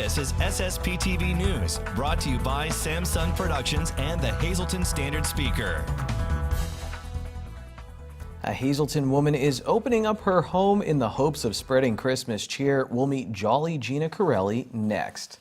This is SSPTV News, brought to you by Samsung Productions and the Hazleton Standard Speaker. A Hazleton woman is opening up her home in the hopes of spreading Christmas cheer. We'll meet jolly Gina next.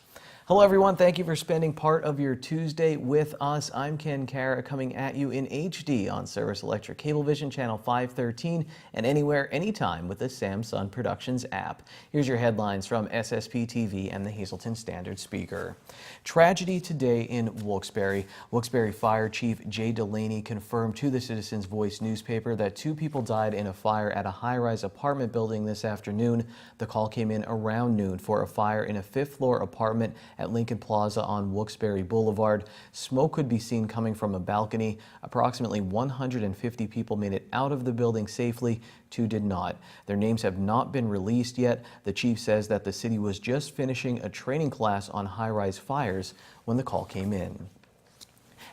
Hello everyone, thank you for spending part of your Tuesday with us. I'm Ken Kara, coming at you in HD on Service Electric Cablevision Channel 513 and anywhere, anytime with the Samsung Productions app. Here's your headlines from SSPTV and the Hazleton Standard Speaker. Tragedy today in Wilkes-Barre. Wilkes-Barre Fire Chief Jay Delaney confirmed to the Citizens Voice newspaper that 2 people died in a fire at a high-rise apartment building this afternoon. The call came in around noon for a fire in a 5th-floor apartment at Lincoln Plaza on Wilkes-Barre Boulevard. Smoke could be seen coming from a balcony. Approximately 150 people made it out of the building safely. 2 did not. Their names have not been released yet. The chief says that the city was just finishing a training class on high-rise fires when the call came in.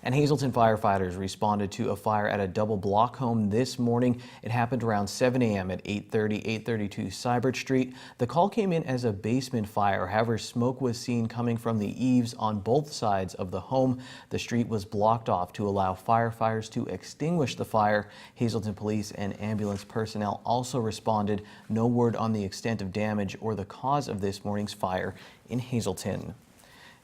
And Hazleton firefighters responded to a fire at a double-block home this morning. It happened around 7 a.m. at 832 Cybert Street. The call came in as a basement fire. However, smoke was seen coming from the eaves on both sides of the home. The street was blocked off to allow firefighters to extinguish the fire. Hazleton police and ambulance personnel also responded. No word on the extent of damage or the cause of this morning's fire in Hazleton.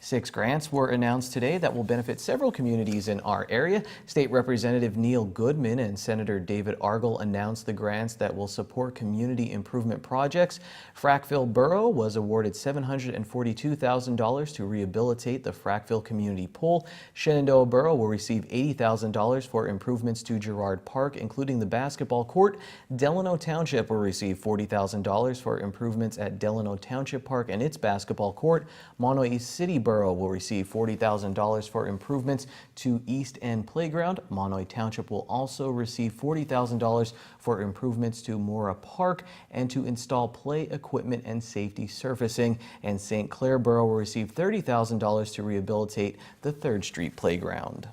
6 grants were announced today that will benefit several communities in our area. State Representative Neil Goodman and Senator David Argel announced the grants that will support community improvement projects. Frackville Borough was awarded $742,000 to rehabilitate the Frackville Community Pool. Shenandoah Borough will receive $80,000 for improvements to Girard Park, including the basketball court. Delano Township will receive $40,000 for improvements at Delano Township Park and its basketball court. Monterey City Borough will receive $40,000 for improvements to East End Playground. Monterey Township will also receive $40,000 for improvements to Mora Park and to install play equipment and safety surfacing. And St. Clair Borough will receive $30,000 to rehabilitate the 3rd Street Playground.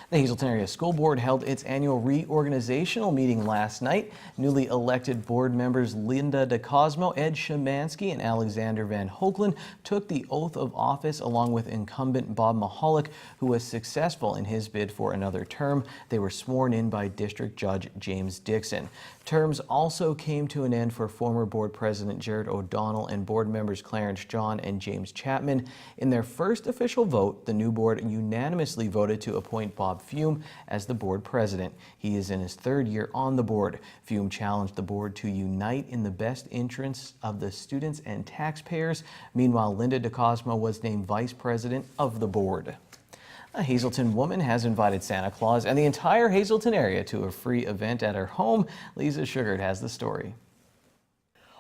The Hazleton Area School Board held its annual reorganizational meeting last night. Newly elected board members Linda DeCosmo, Ed Shemansky, and Alexander Van Hoeklen took the oath of office along with incumbent Bob Mahalik, who was successful in his bid for another term. They were sworn in by District Judge James Dixon. Terms also came to an end for former board president Jared O'Donnell and board members Clarence John and James Chapman. In their first official vote, the new board unanimously voted to appoint Bob Fume as the board president. He is in his 3rd year on the board. Fume challenged the board to unite in the best interests of the students and taxpayers. Meanwhile, Linda DeCosmo was named vice president of the board. A Hazleton woman has invited Santa Claus and the entire Hazleton area to a free event at her home. Lisa Sugart has the story.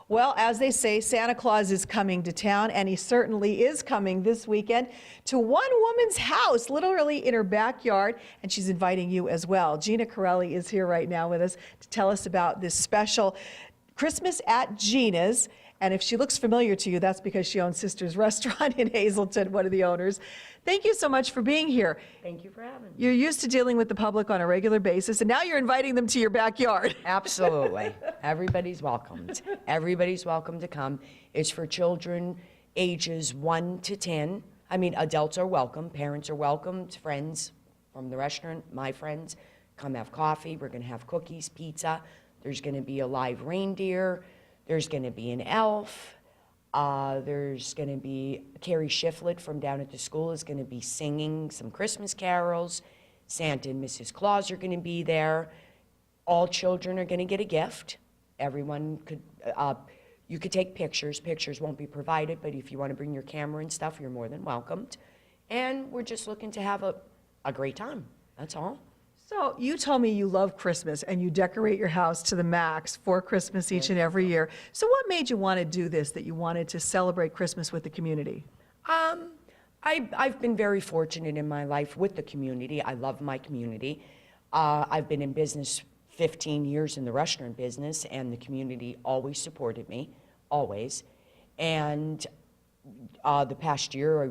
Well, as they say, Santa Claus is coming to town, and he certainly is coming this weekend to one woman's house, literally in her backyard, and she's inviting you as well. Gina Corelli is here right now with us to tell us about this special Christmas at Ginas. And if she looks familiar to you, that's because she owns Sister's Restaurant in Hazleton, one of the owners. Thank you so much for being here. Thank you for having me. You're used to dealing with the public on a regular basis, and now you're inviting them to your backyard. Absolutely. Everybody's welcomed. Everybody's welcome to come. It's for children ages 1 to 10. I mean, adults are welcome. Parents are welcome. Friends from the restaurant, my friends, come have coffee. We're going to have cookies, pizza. There's going to be a live reindeer. There's going to be an elf. There's going to be Carrie Shiflett from down at the school is going to be singing some Christmas carols. Santa and Mrs. Claus are going to be there. All children are going to get a gift. Everyone could, you could take pictures. Pictures won't be provided, but if you want to bring your camera and stuff, you're more than welcomed. And we're just looking to have a great time. That's all. So you told me you love Christmas and you decorate your house to the max for Christmas each and every year. So what made you want to do this, that you wanted to celebrate Christmas with the community? I've been very fortunate in my life with the community. I love my community. I've been in business 15 years in the restaurant business, and the community always supported me, always. And the past year,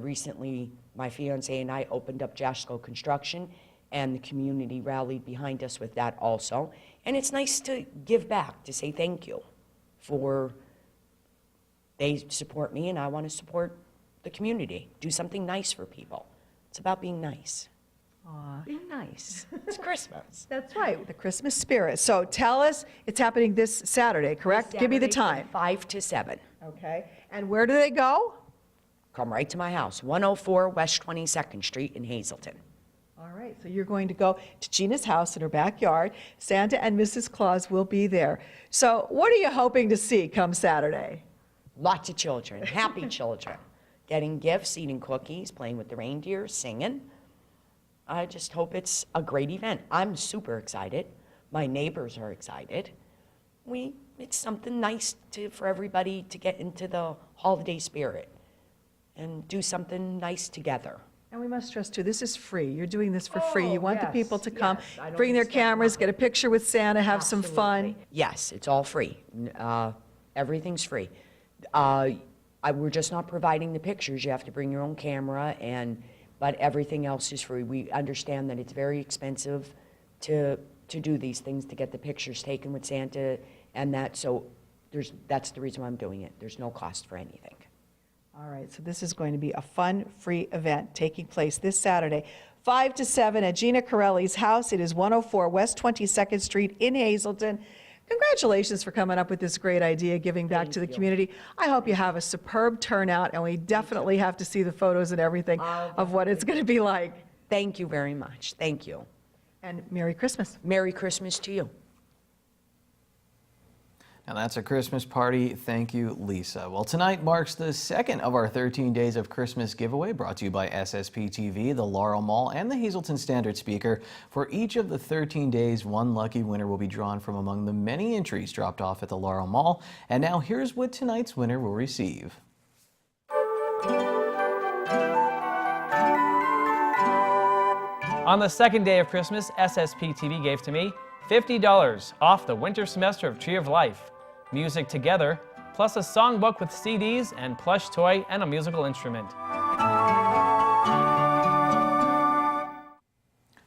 my fiance and I opened up Jasko Construction, and the community rallied behind us with that also. And it's nice to give back, to say thank you for They support me, and I want to support the community. Do something nice for people. It's about being nice. Being nice. It's Christmas. That's right, the Christmas spirit. So tell us, it's happening this Saturday, correct? Give me the Saturday time. from 5 to 7. Okay. And where do they go? Come right to my house, 104 West 22nd Street in Hazleton. All right, so you're going to go to Gina's house in her backyard. Santa and Mrs. Claus will be there. So what are you hoping to see come Saturday? Lots of children, happy children, getting gifts, eating cookies, playing with the reindeer, singing. I just hope it's a great event. I'm super excited. My neighbors are excited. It's something nice for everybody to get into the holiday spirit and do something nice together. And we must stress too, this is free. You're doing this for free. You want the yes, people to come, yes. I don't bring their expect cameras, nothing. get a picture with Santa, have some fun. Absolutely. Yes, it's all free. Everything's free. We're just not providing the pictures. You have to bring your own camera, but everything else is free. We understand that it's very expensive to do these things, to get the pictures taken with Santa and that, so that's the reason why I'm doing it. There's no cost for anything. All right, so this is going to be a fun, free event taking place this Saturday, 5 to 7 at Gina Corelli's house. It is 104 West 22nd Street in Hazleton. Congratulations for coming up with this great idea, giving back to the community. I hope you have a superb turnout, and we definitely have to see the photos and everything of what it's going to be like. Thank you very much. Thank you. And Merry Christmas. Merry Christmas to you. And that's a Christmas party. Thank you, Lisa. Well, tonight marks the second of our 13 Days of Christmas giveaway, brought to you by SSPTV, the Laurel Mall, and the Hazleton Standard Speaker. For each of the 13 days, one lucky winner will be drawn from among the many entries dropped off at the Laurel Mall. And now here's what tonight's winner will receive. On the second day of Christmas, SSPTV gave to me $50 off the winter semester of Tree of Life. Music Together, plus a songbook with CDs and plush toy and a musical instrument.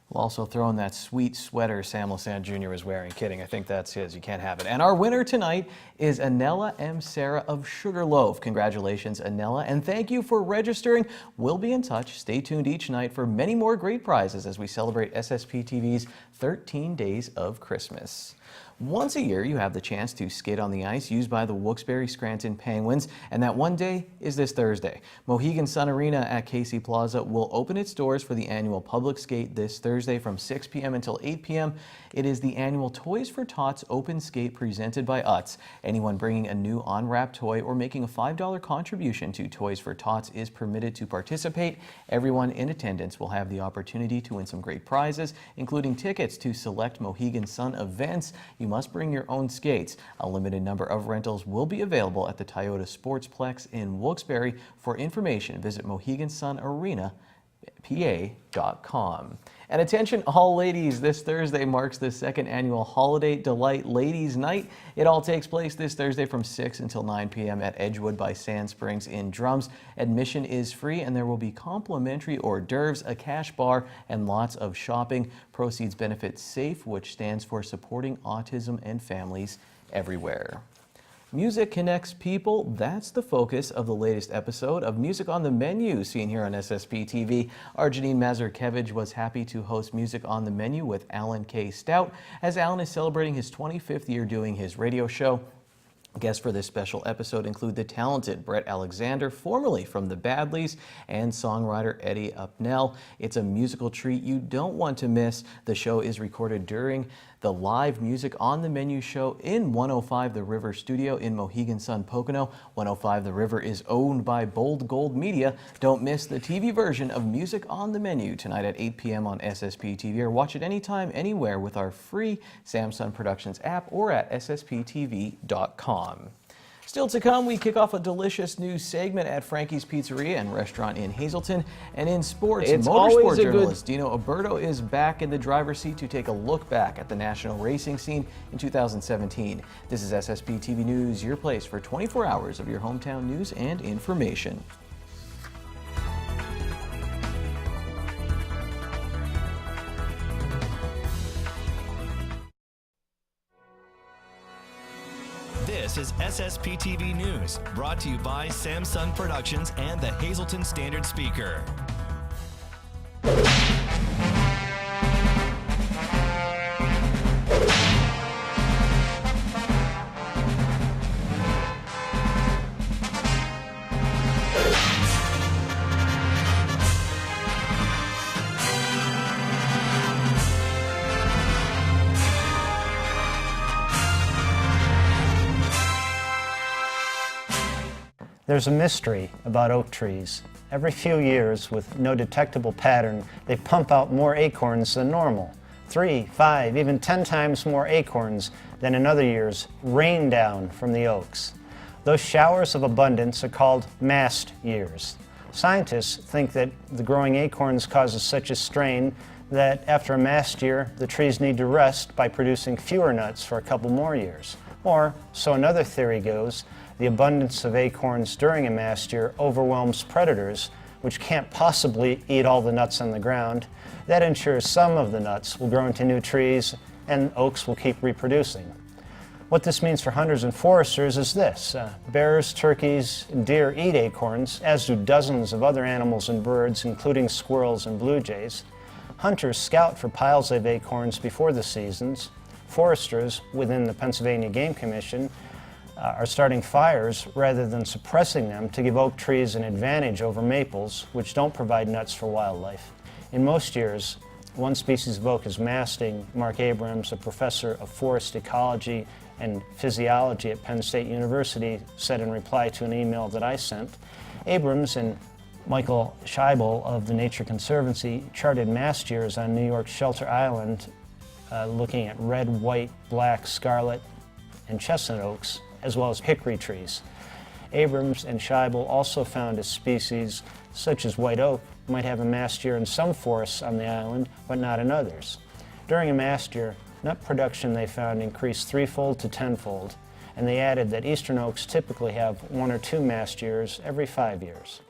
We'll also throw in that sweet sweater Sam Lassand Jr. is wearing. Kidding, I think that's his. You can't have it. And our winner tonight is Anella M. Sarah of Sugarloaf. Congratulations, Anella, and thank you for registering. We'll be in touch. Stay tuned each night for many more great prizes as we celebrate SSPTV's 13 Days of Christmas. Once a year, you have the chance to skate on the ice used by the Wilkes-Barre Scranton Penguins, and that one day is this Thursday. Mohegan Sun Arena at Casey Plaza will open its doors for the annual public skate this Thursday from 6 p.m. until 8 p.m. It is the annual Toys for Tots Open Skate presented by Tots. Anyone bringing a new on-wrap toy or making a $5 contribution to Toys for Tots is permitted to participate. Everyone in attendance will have the opportunity to win some great prizes, including tickets to select Mohegan Sun events. You must bring your own skates. A limited number of rentals will be available at the Toyota Sportsplex in Wilkes-Barre. For information, visit MoheganSunArenaPA.com. And attention all ladies, this Thursday marks the second annual Holiday Delight Ladies Night. It all takes place this Thursday from 6 until 9 p.m. at Edgewood by Sand Springs in Drums. Admission is free and there will be complimentary hors d'oeuvres, a cash bar, and lots of shopping. Proceeds benefit SAFE, which stands for Supporting Autism and Families Everywhere. Music connects people. That's the focus of the latest episode of Music on the Menu, seen here on SSPTV. Our Janine Mazurkevich was happy to host Music on the Menu with Alan K. Stout, as Alan is celebrating his 25th year doing his radio show. Guests for this special episode include the talented Brett Alexander, formerly from the Badleys, and songwriter Eddie Upnell. It's a musical treat you don't want to miss. The show is recorded during the live Music on the Menu show in 105 The River studio in Mohegan Sun, Pocono. 105 The River is owned by Bold Gold Media. Don't miss the TV version of Music on the Menu tonight at 8 p.m. on SSPTV, or watch it anytime, anywhere with our free Samsung Productions app or at ssptv.com. Still to come, we kick off a delicious new segment at Frankies Pizzeria and Restaurant in Hazleton. And in sports, motorsport journalist Dino Alberto is back in the driver's seat to take a look back at the national racing scene in 2017. This is SSPTV News, your place for 24 hours of your hometown news and information. This This is SSPTV News, brought to you by Samsung Productions and the Hazleton Standard Speaker. There's a mystery about oak trees. Every few years, with no detectable pattern, they pump out more acorns than normal. 3, 5, even 10 times more acorns than in other years rain down from the oaks. Those showers of abundance are called mast years. Scientists think that the growing acorns causes such a strain that after a mast year, the trees need to rest by producing fewer nuts for a couple more years. Or, so another theory goes, the abundance of acorns during a mast year overwhelms predators, which can't possibly eat all the nuts on the ground. That ensures some of the nuts will grow into new trees and oaks will keep reproducing. What this means for hunters and foresters is this. Bears, turkeys, and deer eat acorns, as do dozens of other animals and birds, including squirrels and blue jays. Hunters scout for piles of acorns before the seasons. Foresters, within the Pennsylvania Game Commission, are starting fires rather than suppressing them to give oak trees an advantage over maples, which don't provide nuts for wildlife. In most years, one species of oak is masting. Mark Abrams, a professor of forest ecology and physiology at Penn State University, said in reply to an email that I sent. Abrams and Michael Scheibel of the Nature Conservancy charted mast years on New York's Shelter Island, looking at red, white, black, scarlet, and chestnut oaks, as well as hickory trees. Abrams and Scheibel also found a species such as white oak might have a mast year in some forests on the island, but not in others. During a mast year, nut production, they found, increased threefold to tenfold, and they added that eastern oaks typically have 1 or 2 mast years every 5 years.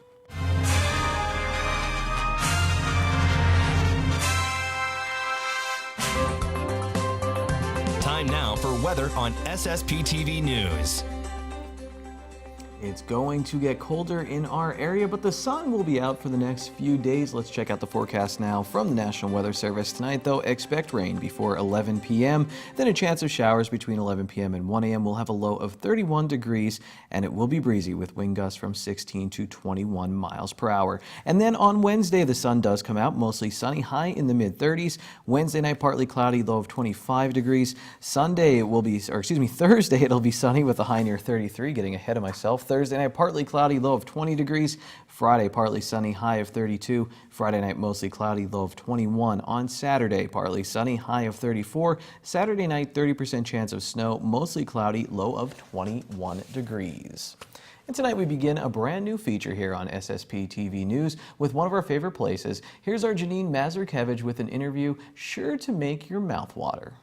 Time now for weather on SSPTV News. It's going to get colder in our area, but the sun will be out for the next few days. Let's check out the forecast now from the National Weather Service. Tonight, though, expect rain before 11 p.m., then a chance of showers between 11 p.m. and 1 a.m. We'll have a low of 31 degrees, and it will be breezy with wind gusts from 16 to 21 miles per hour. And then on Wednesday, the sun does come out, mostly sunny, high in the mid-30s. Wednesday night, partly cloudy, low of 25 degrees. Thursday, it'll be sunny with a high near 33, getting ahead of myself. Thursday night, partly cloudy, low of 20 degrees. Friday, partly sunny, high of 32. Friday night, mostly cloudy, low of 21. On Saturday, partly sunny, high of 34. Saturday night, 30% chance of snow, mostly cloudy, low of 21 degrees. And tonight we begin a brand new feature here on SSPTV News with one of our favorite places. Here's our Janine Mazurkevich with an interview sure to make your mouth water.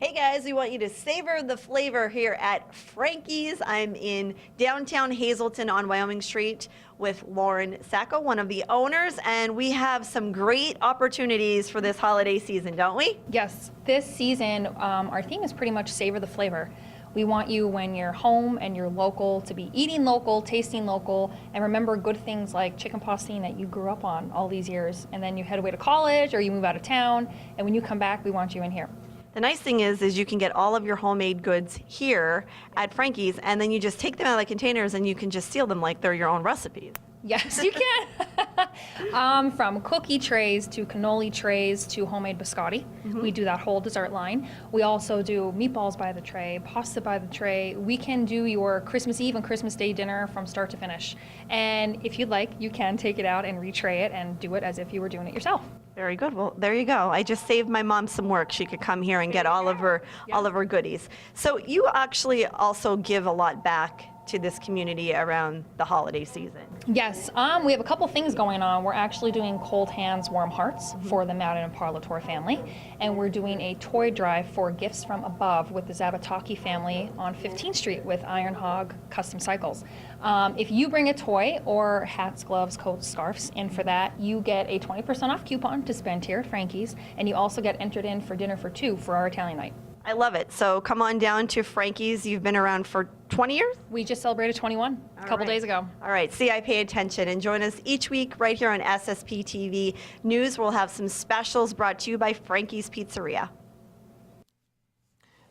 Hey guys, we want you to savor the flavor here at Frankies. I'm in downtown Hazleton on Wyoming Street with Lauren Sacco, one of the owners, and we have some great opportunities for this holiday season, don't we? Yes, this season our theme is pretty much savor the flavor. We want you, when you're home and you're local, to be eating local, tasting local, and remember good things like chicken pastine that you grew up on all these years, and then you head away to college or you move out of town, and when you come back, we want you in here. The nice thing is you can get all of your homemade goods here at Frankie's, and then you just take them out of the containers and you can just seal them like they're your own recipes. Yes, you can. From cookie trays to cannoli trays to homemade biscotti. We do that whole dessert line. We also do meatballs by the tray, pasta by the tray. We can do your Christmas Eve and Christmas Day dinner from start to finish. And if you'd like, you can take it out and retray it and do it as if you were doing it yourself. Very good. Well, there you go. I just saved my mom some work. She could come here and get all of her goodies. So you actually also give a lot back to this community around the holiday season. Yes, we have a couple things going on. We're actually doing Cold Hands, Warm Hearts for the Madden and Parlator family, and we're doing a toy drive for Gifts from Above with the Zabataki family on 15th Street with Iron Hog Custom Cycles. If you bring a toy or hats, gloves, coats, scarves in for that, you get a 20% off coupon to spend here at Frankie's, and you also get entered in for dinner for two for our Italian night. I love it. So come on down to Frankie's. You've been around for 20 years? We just celebrated 21 a couple days ago. All right, see, I pay attention. And join us each week right here on SSPTV News. We'll have some specials brought to you by Frankie's Pizzeria.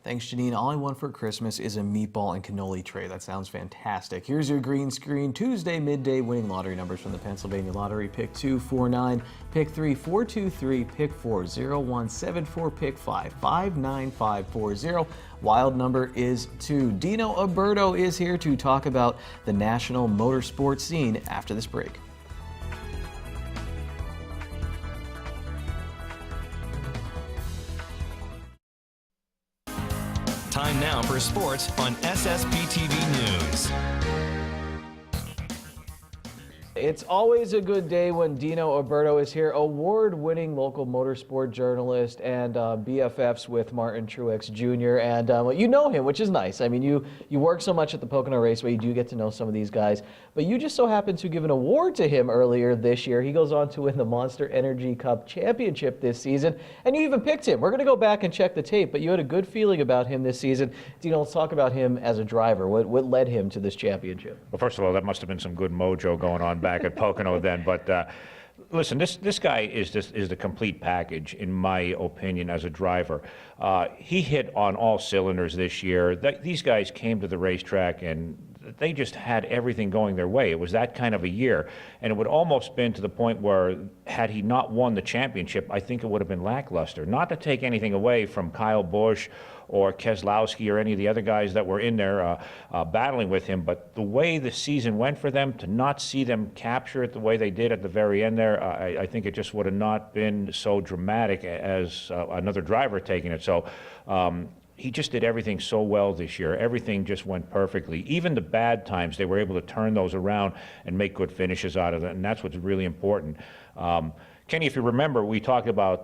Thanks, Janine. All I want for Christmas is a meatball and cannoli tray. That sounds fantastic. Here's your green screen Tuesday midday winning lottery numbers from the Pennsylvania Lottery. Pick 2, 4, 9, pick 3, 4, 2, 3, pick 4, 0, 1, 7, 4, pick 5, 5, 9, 5, 4, 0. Wild number is 2. Dino Alberto is here to talk about the national motorsport scene after this break. Time now for sports on SSPTV News. It's always a good day when Dino Alberto is here, award-winning local motorsport journalist and BFFs with Martin Truex Jr. And you know him, which is nice. I mean, you work so much at the Pocono Raceway, you do get to know some of these guys. But you just so happened to give an award to him earlier this year. He goes on to win the Monster Energy Cup Championship this season, and you even picked him. We're going to go back and check the tape, but you had a good feeling about him this season. Dino, let's talk about him as a driver. What led him to this championship? Well, first of all, that must have been some good mojo going on back at Pocono then. But listen, this guy is the complete package, in my opinion, as a driver. He hit on all cylinders this year. These guys came to the racetrack and they just had everything going their way. It was that kind of a year. And it would almost been to the point where, had he not won the championship, I think it would have been lackluster. Not to take anything away from Kyle Busch or Keselowski or any of the other guys that were in there battling with him, but the way the season went for them, to not see them capture it the way they did at the very end there, I think it just would have not been so dramatic as another driver taking it. So he just did everything so well this year. Everything just went perfectly. Even the bad times, they were able to turn those around and make good finishes out of it, and that's what's really important. Kenny, if you remember, we talked about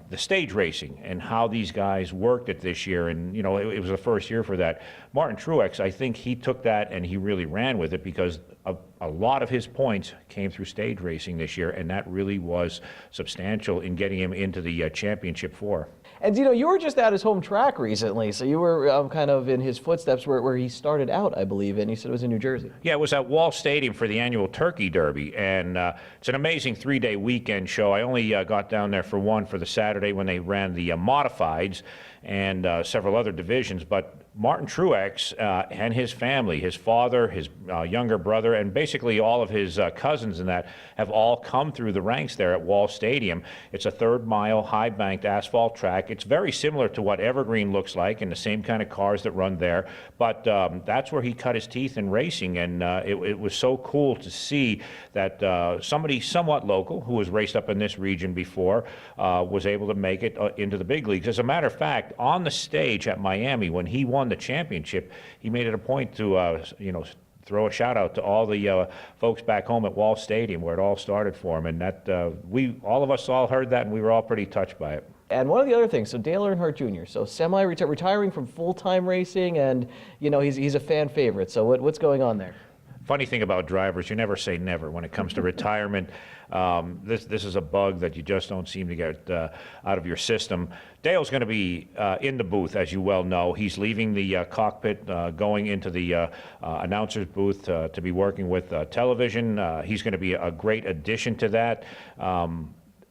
the stage racing and how these guys worked it this year, and you know it was the first year for that. Martin Truex, I think he took that and he really ran with it, because a lot of his points came through stage racing this year, and that really was substantial in getting him into the championship four. And you know, you were just at his home track recently, so you were kind of in his footsteps where he started out, I believe, and you said it was in New Jersey. Yeah, it was at Wall Stadium for the annual Turkey Derby, and it's an amazing three-day weekend show. I only got down there for one, for the Saturday when they ran the modifieds and several other divisions, but Martin Truex and his family, his father, his younger brother, and basically all of his cousins and that have all come through the ranks there at Wall Stadium. It's a third-mile, high-banked asphalt track. It's very similar to what Evergreen looks like, and the same kind of cars that run there, but that's where he cut his teeth in racing, and it was so cool to see that somebody somewhat local, who has raced up in this region before, was able to make it into the big leagues. As a matter of fact, on the stage at Miami, when he won the championship, he made it a point to throw a shout out to all the folks back home at Wall Stadium, where it all started for him, and that all of us heard that, and we were all pretty touched by it. And one of the other things, so Dale Earnhardt Jr., so retiring from full-time racing, and you know he's a fan favorite. So what's going on there? Funny thing about drivers, you never say never when it comes to retirement. This is a bug that you just don't seem to get out of your system. Dale's going to be in the booth, as you well know. He's leaving the cockpit, going into the announcer's booth to be working with television. He's going to be a great addition to that.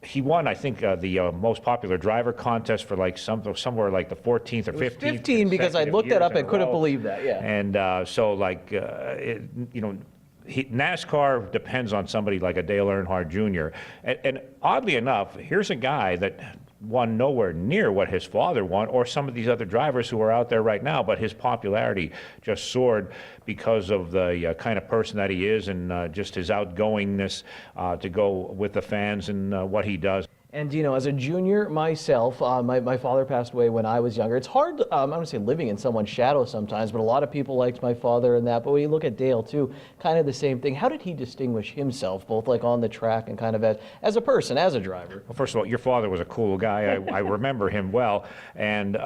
He won, I think, the most popular driver contest for like somewhere like the 14th or 15th. 15, because I looked that up and couldn't believe that. Yeah. And so, like, NASCAR depends on somebody like a Dale Earnhardt Jr. And oddly enough, here's a guy that won nowhere near what his father won, or some of these other drivers who are out there right now, but his popularity just soared because of the kind of person that he is, and just his outgoingness to go with the fans and what he does. And you know, as a junior myself, my father passed away when I was younger. It's hard, I don't want to say living in someone's shadow sometimes, but a lot of people liked my father and that. But when you look at Dale too, kind of the same thing. How did he distinguish himself, both like on the track and kind of as a person, as a driver? Well, first of all, your father was a cool guy. I remember him well. And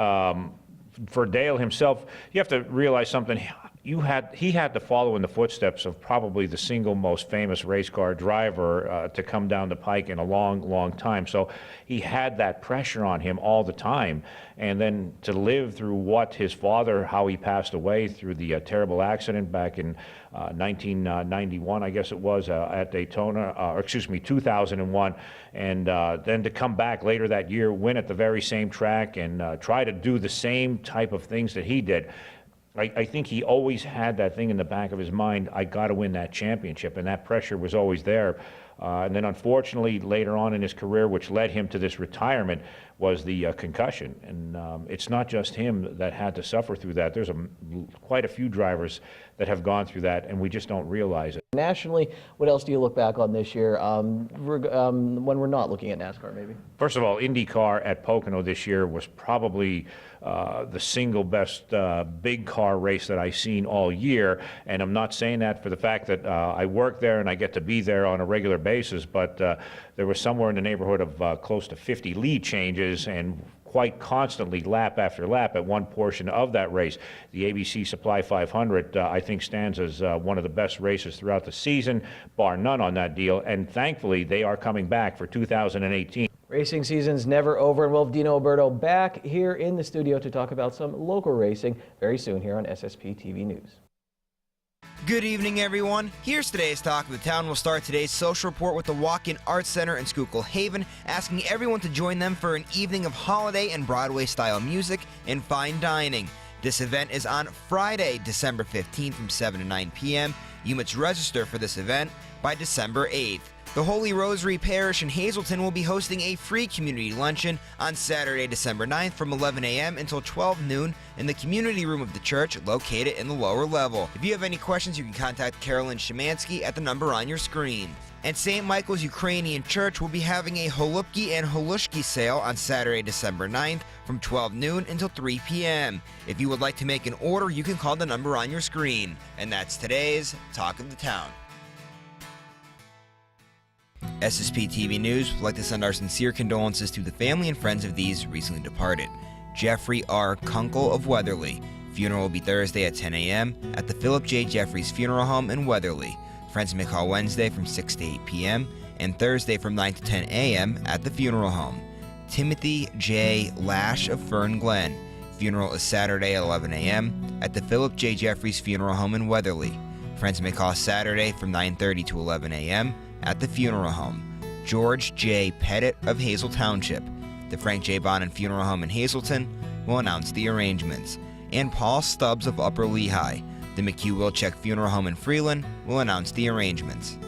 for Dale himself, you have to realize something. he had to follow in the footsteps of probably the single most famous race car driver to come down the pike in a long, long time. So he had that pressure on him all the time. And then to live through what his father, how he passed away through the terrible accident back in 1991, I guess it was, at Daytona, or excuse me, 2001, and then to come back later that year, win at the very same track, and try to do the same type of things that he did. I think he always had that thing in the back of his mind, I got to win that championship, and that pressure was always there. And then unfortunately, later on in his career, which led him to this retirement, was the concussion. And it's not just him that had to suffer through that. There's quite a few drivers that have gone through that, and we just don't realize it. Nationally, what else do you look back on this year when we're not looking at NASCAR, maybe? First of all, IndyCar at Pocono this year was probably the single best big car race that I've seen all year. And I'm not saying that for the fact that I work there and I get to be there on a regular basis, but there was somewhere in the neighborhood of close to 50 lead changes, and quite constantly, lap after lap, at one portion of that race. The ABC Supply 500, I think, stands as one of the best races throughout the season, bar none on that deal, and thankfully they are coming back for 2018. Racing season's never over, and we'll have Dino Alberto back here in the studio to talk about some local racing very soon here on SSP TV News. Good evening, everyone. Here's today's Talk of the Town. We'll start today's social report with the Walk-In Arts Center in Schuylkill Haven, asking everyone to join them for an evening of holiday and Broadway-style music and fine dining. This event is on Friday, December 15th from 7 to 9 p.m. You must register for this event by December 8th. The Holy Rosary Parish in Hazleton will be hosting a free community luncheon on Saturday, December 9th from 11 a.m. until 12 noon in the community room of the church located in the lower level. If you have any questions, you can contact Carolyn Szymanski at the number on your screen. And St. Michael's Ukrainian Church will be having a Holupki and Holushki sale on Saturday, December 9th from 12 noon until 3 p.m. If you would like to make an order, you can call the number on your screen. And that's today's Talk of the Town. SSP TV News would like to send our sincere condolences to the family and friends of these recently departed. Jeffrey R. Kunkel of Weatherly. Funeral will be Thursday at 10 a.m. at the Philip J. Jeffries Funeral Home in Weatherly. Friends may call Wednesday from 6 to 8 p.m. and Thursday from 9 to 10 a.m. at the funeral home. Timothy J. Lash of Fern Glen. Funeral is Saturday at 11 a.m. at the Philip J. Jeffries Funeral Home in Weatherly. Friends may call Saturday from 9:30 to 11 a.m. at the funeral home. George J. Pettit of Hazel Township. The Frank J. Bonin Funeral Home in Hazleton will announce the arrangements. And Paul Stubbs of Upper Lehigh. The McHugh Wilczek Funeral Home in Freeland will announce the arrangements.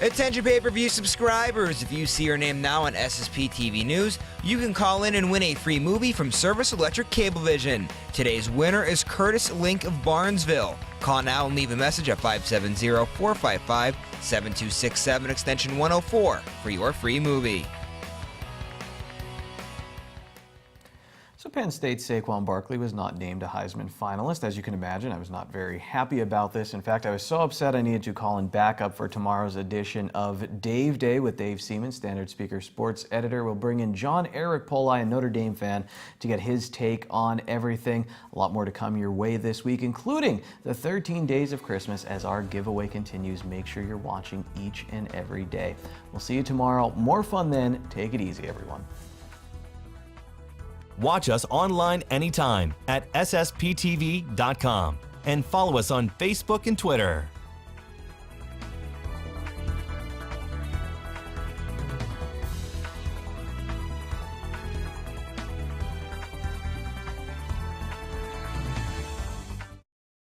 Attention pay-per-view subscribers, if you see your name now on SSP TV News, you can call in and win a free movie from Service Electric Cablevision. Today's winner is Curtis Link of Barnesville. Call now and leave a message at 570-455-7267 extension 104 for your free movie. So Penn State's Saquon Barkley was not named a Heisman finalist. As you can imagine, I was not very happy about this. In fact, I was so upset I needed to call in backup for tomorrow's edition of Dave Day with Dave Seaman, Standard Speaker sports editor. We'll bring in John Eric Poli, a Notre Dame fan, to get his take on everything. A lot more to come your way this week, including the 13 days of Christmas as our giveaway continues. Make sure you're watching each and every day. We'll see you tomorrow. More fun then. Take it easy, everyone. Watch us online anytime at ssptv.com and follow us on Facebook and Twitter.